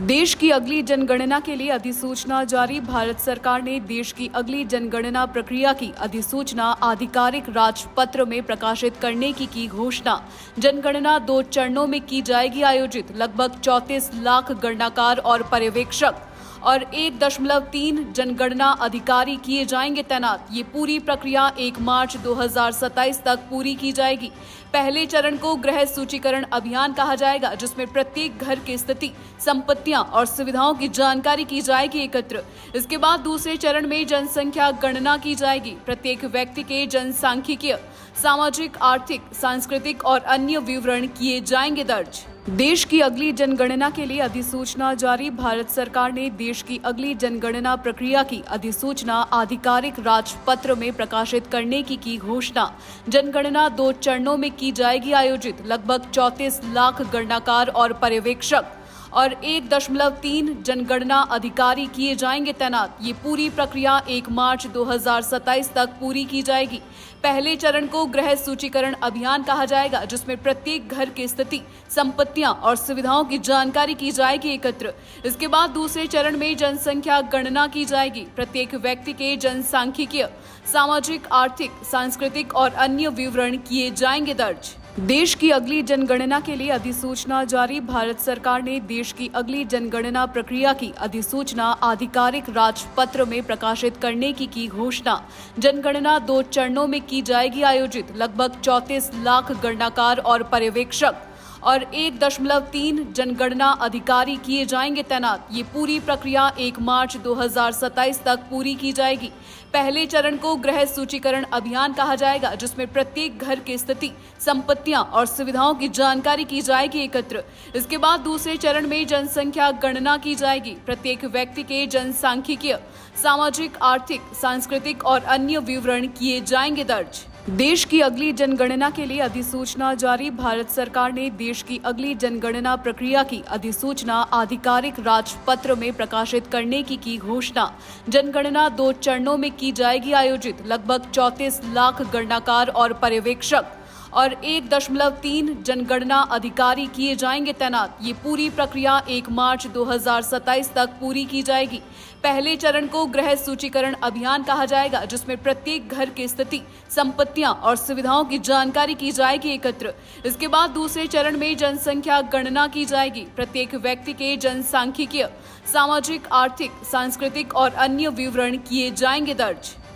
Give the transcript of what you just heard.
देश की अगली जनगणना के लिए अधिसूचना जारी। भारत सरकार ने देश की अगली जनगणना प्रक्रिया की अधिसूचना आधिकारिक राजपत्र में प्रकाशित करने की घोषणा। जनगणना 2 चरणों में की जाएगी आयोजित। लगभग 34 लाख गणनाकार और पर्यवेक्षक और 1.3 जनगणना अधिकारी किए जाएंगे तैनात। ये पूरी प्रक्रिया 1 मार्च 2027 तक पूरी की जाएगी। पहले चरण को गृह सूचीकरण अभियान कहा जाएगा, जिसमें प्रत्येक घर की स्थिति, संपत्तियां और सुविधाओं की जानकारी की जाएगी एकत्र। इसके बाद दूसरे चरण में जनसंख्या गणना की जाएगी। प्रत्येक व्यक्ति के जनसांख्यिकीय, सामाजिक, आर्थिक, सांस्कृतिक और अन्य विवरण किए जाएंगे दर्ज। देश की अगली जनगणना के लिए अधिसूचना जारी। भारत सरकार ने देश की अगली जनगणना प्रक्रिया की अधिसूचना आधिकारिक राजपत्र में प्रकाशित करने की घोषणा। जनगणना 2 चरणों में की जाएगी आयोजित। लगभग 34 लाख गणनाकार और पर्यवेक्षक और 1.3 जनगणना अधिकारी किए जाएंगे तैनात। ये पूरी प्रक्रिया 1 मार्च 2027 तक पूरी की जाएगी। पहले चरण को गृह सूचीकरण अभियान कहा जाएगा, जिसमें प्रत्येक घर की स्थिति, संपत्तियां और सुविधाओं की जानकारी की जाएगी एकत्र। इसके बाद दूसरे चरण में जनसंख्या गणना की जाएगी। प्रत्येक व्यक्ति के जनसांख्यिकीय, सामाजिक, आर्थिक, सांस्कृतिक और अन्य विवरण किए जाएंगे दर्ज। देश की अगली जनगणना के लिए अधिसूचना जारी। भारत सरकार ने देश की अगली जनगणना प्रक्रिया की अधिसूचना आधिकारिक राजपत्र में प्रकाशित करने की घोषणा। जनगणना 2 चरणों में की जाएगी आयोजित। लगभग 34 लाख गणनाकार और पर्यवेक्षक और 1.3 जनगणना अधिकारी किए जाएंगे तैनात। ये पूरी प्रक्रिया 1 मार्च 2027 तक पूरी की जाएगी। पहले चरण को गृह सूचीकरण अभियान कहा जाएगा, जिसमें प्रत्येक घर की स्थिति, संपत्तियां और सुविधाओं की जानकारी की जाएगी एकत्र। इसके बाद दूसरे चरण में जनसंख्या गणना की जाएगी। प्रत्येक व्यक्ति के जनसांख्यिकीय, सामाजिक, आर्थिक, सांस्कृतिक और अन्य विवरण किए जाएंगे दर्ज। देश की अगली जनगणना के लिए अधिसूचना जारी। भारत सरकार ने देश की अगली जनगणना प्रक्रिया की अधिसूचना आधिकारिक राजपत्र में प्रकाशित करने की घोषणा। जनगणना 2 चरणों में की जाएगी आयोजित। लगभग 34 लाख गणनाकार और पर्यवेक्षक और 1.3 जनगणना अधिकारी किए जाएंगे तैनात। ये पूरी प्रक्रिया 1 मार्च 2027 तक पूरी की जाएगी। पहले चरण को गृह सूचीकरण अभियान कहा जाएगा, जिसमें प्रत्येक घर की स्थिति, संपत्तियां और सुविधाओं की जानकारी की जाएगी एकत्र। इसके बाद दूसरे चरण में जनसंख्या गणना की जाएगी। प्रत्येक व्यक्ति के जनसांख्यिकीय, सामाजिक, आर्थिक, सांस्कृतिक और अन्य विवरण किए जाएंगे दर्ज।